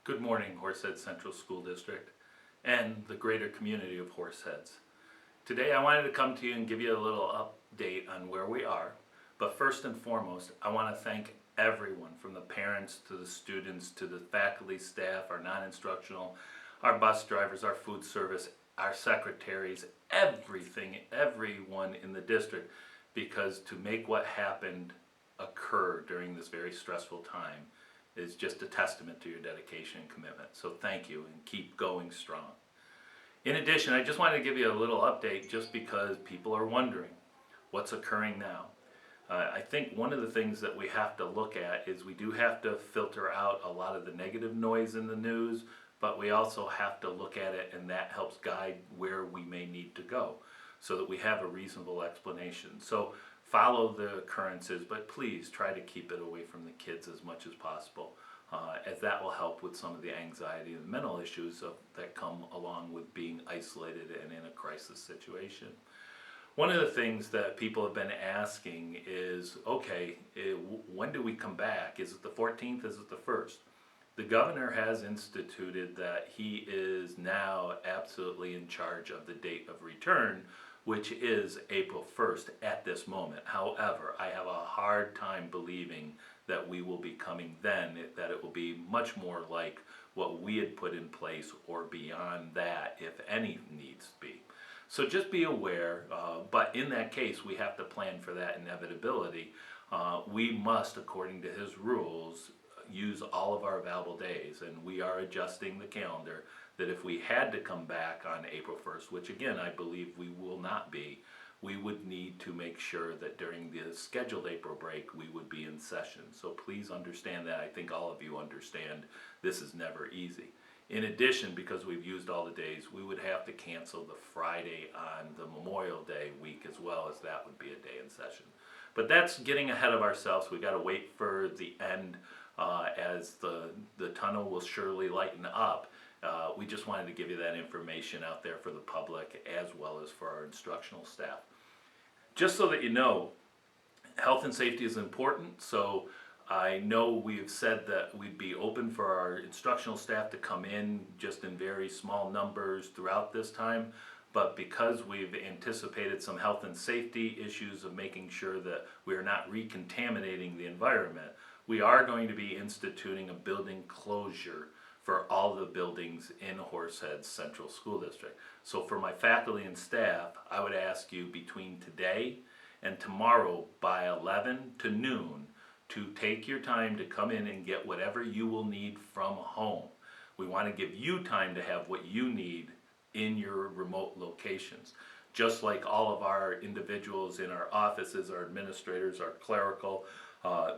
Good morning, Horseheads Central School District and the greater community of Horseheads. Today I wanted to come to you and give you a little update on where we are. But first and foremost, I want to thank everyone from the parents to the students to the faculty, staff, our non-instructional, our bus drivers, our food service, our secretaries, everyone in the district, because to make what happened occur during this very stressful time is just a testament to your dedication and commitment. So thank you and keep going strong. In addition, I just wanted to give you a little update just because people are wondering what's occurring now. I think one of the things that we have to look at is we do have to filter out a lot of the negative noise in the news, but we also have to look at it, and that helps guide where we may need to go so that we have a reasonable explanation. So follow the occurrences, but please try to keep it away from the kids as much as possible, as that will help with some of the anxiety and mental issues that come along with being isolated and in a crisis situation. One of the things that people have been asking is, okay, when do we come back? Is it the 14th? Is it the 1st? The governor has instituted that he is now absolutely in charge of the date of return, which is April 1st at this moment. However, I have a hard time believing that we will be coming then, that it will be much more like what we had put in place or beyond that, if any needs be. So just be aware, but in that case, we have to plan for that inevitability. We must, according to his rules, use all of our available days, and we are adjusting the calendar that if we had to come back on April 1st, which again I believe we will not be, we would need to make sure that during the scheduled April break we would be in session. So please understand that. I think all of you understand this is never easy. In addition, because we've used all the days, we would have to cancel the Friday on the Memorial Day week as well, as that would be a day in session. But that's getting ahead of ourselves. We got to wait for the end, as the tunnel will surely lighten up. We just wanted to give you that information out there for the public as well as for our instructional staff. Just so that you know, health and safety is important, so I know we've said that we'd be open for our instructional staff to come in just in very small numbers throughout this time, but because we've anticipated some health and safety issues of making sure that we are not recontaminating the environment, we are going to be instituting a building closure for all the buildings in Horseheads Central School District. So for my faculty and staff, I would ask you between today and tomorrow by 11 to noon to take your time to come in and get whatever you will need from home. We want to give you time to have what you need in your remote locations. Just like all of our individuals in our offices, our administrators, our clerical,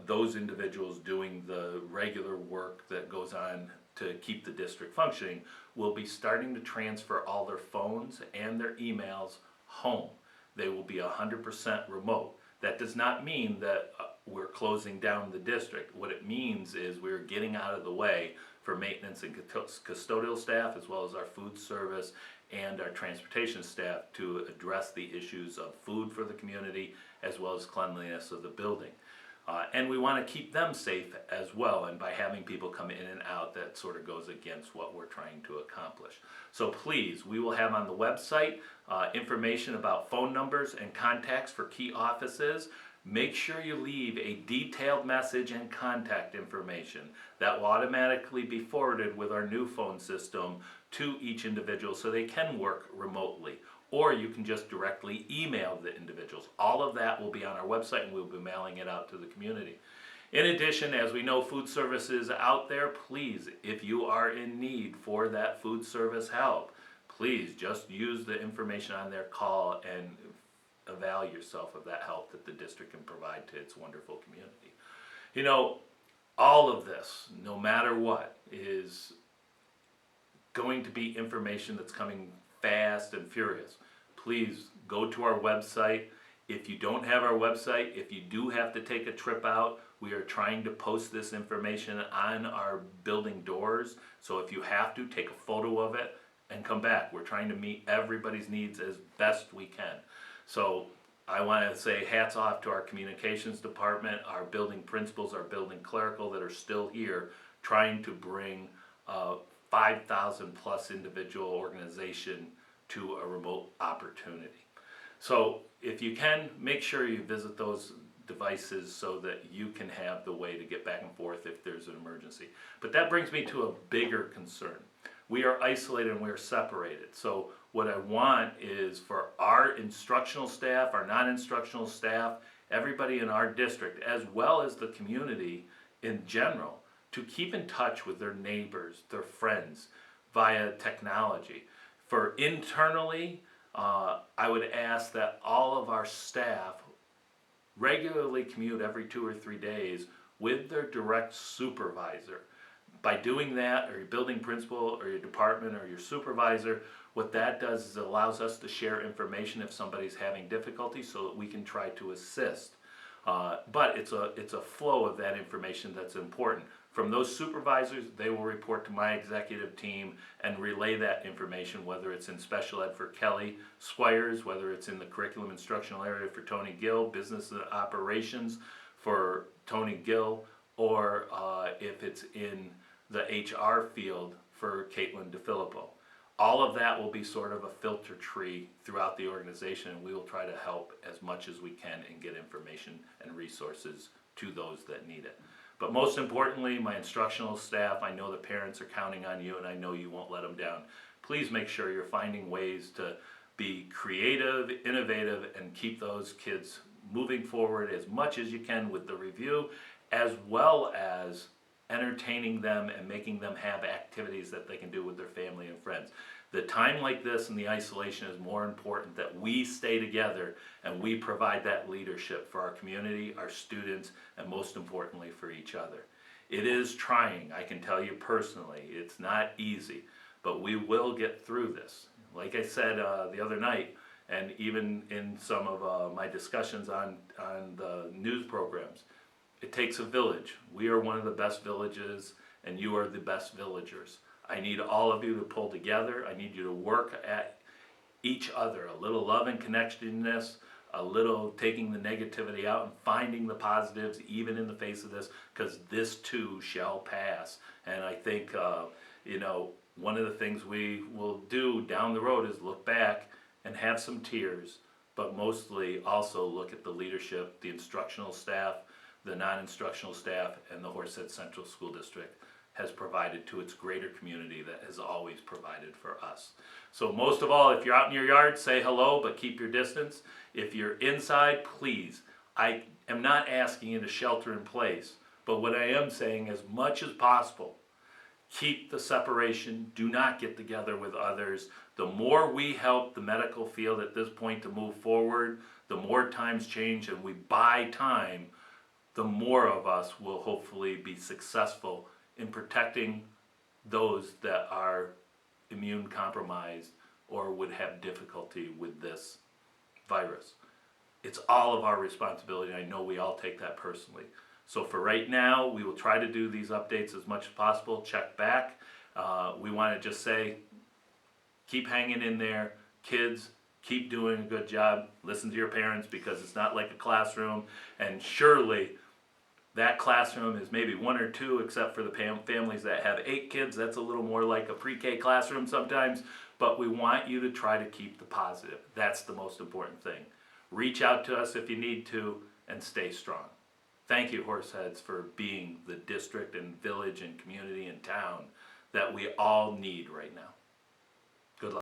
those individuals doing the regular work that goes on to keep the district functioning will be starting to transfer all their phones and their emails home. They will be 100% remote. That does not mean that we're closing down the district. What it means is we're getting out of the way for maintenance and custodial staff, as well as our food service and our transportation staff, to address the issues of food for the community as well as cleanliness of the building. And we want to keep them safe as well, and by having people come in and out, that sort of goes against what we're trying to accomplish. So please, we will have on the website information about phone numbers and contacts for key offices. Make sure you leave a detailed message and contact information that will automatically be forwarded with our new phone system to each individual so they can work remotely. Or you can just directly email the individuals. All of that will be on our website, and we'll be mailing it out to the community. In addition, as we know, food service is out there. Please, if you are in need for that food service help, please just use the information on their call and avail yourself of that help that the district can provide to its wonderful community. You know, all of this, no matter what, is going to be information that's coming fast and furious. Please go to our website. If you don't have our website, if you do have to take a trip out, we are trying to post this information on our building doors. So if you have to, take a photo of it and come back. We're trying to meet everybody's needs as best we can. So I want to say hats off to our communications department, our building principals, our building clerical that are still here trying to bring a 5,000 plus individual organization to a remote opportunity. So if you can, make sure you visit those devices so that you can have the way to get back and forth if there's an emergency. But that brings me to a bigger concern. We are isolated and we are separated. So what I want is for our instructional staff, our non-instructional staff, everybody in our district, as well as the community in general, to keep in touch with their neighbors, their friends, via technology. For internally, I would ask that all of our staff regularly commute every 2 or 3 days with their direct supervisor. By doing that, or your building principal, or your department, or your supervisor, what that does is it allows us to share information if somebody's having difficulty so that we can try to assist. But it's a flow of that information that's important. From those supervisors, they will report to my executive team and relay that information, whether it's in special ed for Kelly Squires, whether it's in the curriculum instructional area for Tony Gill, business operations for Tony Gill, or if it's in the HR field for Caitlin DeFilippo. All of that will be sort of a filter tree throughout the organization, and we will try to help as much as we can and get information and resources to those that need it. But most importantly, my instructional staff, I know the parents are counting on you, and I know you won't let them down. Please make sure you're finding ways to be creative, innovative, and keep those kids moving forward as much as you can with the review, as well as entertaining them and making them have activities that they can do with their family and friends. The time like this and the isolation is more important that we stay together and we provide that leadership for our community, our students, and most importantly for each other. It is trying, I can tell you personally, it's not easy, but we will get through this. Like I said the other night, and even in some of my discussions on the news programs, it takes a village. We are one of the best villages, and you are the best villagers. I need all of you to pull together. I need you to work at each other. A little love and connectedness, a little taking the negativity out and finding the positives even in the face of this, because this too shall pass. And I think, one of the things we will do down the road is look back and have some tears, but mostly also look at the leadership, the instructional staff, the non-instructional staff, and the Horseheads Central School District has provided to its greater community that has always provided for us. So most of all, if you're out in your yard, say hello, but keep your distance. If you're inside, please, I am not asking you to shelter in place, but what I am saying, as much as possible, keep the separation, do not get together with others. The more we help the medical field at this point to move forward, the more times change and we buy time, the more of us will hopefully be successful in protecting those that are immune compromised or would have difficulty with this virus. It's all of our responsibility. I know we all take that personally. So for right now, we will try to do these updates as much as possible, check back. We want to just say, keep hanging in there. Kids, keep doing a good job. Listen to your parents, because it's not like a classroom, and surely that classroom is maybe 1 or 2, except for the families that have 8 kids. That's a little more like a pre-K classroom sometimes, but we want you to try to keep the positive. That's the most important thing. Reach out to us if you need to, and stay strong. Thank you, Horseheads, for being the district and village and community and town that we all need right now.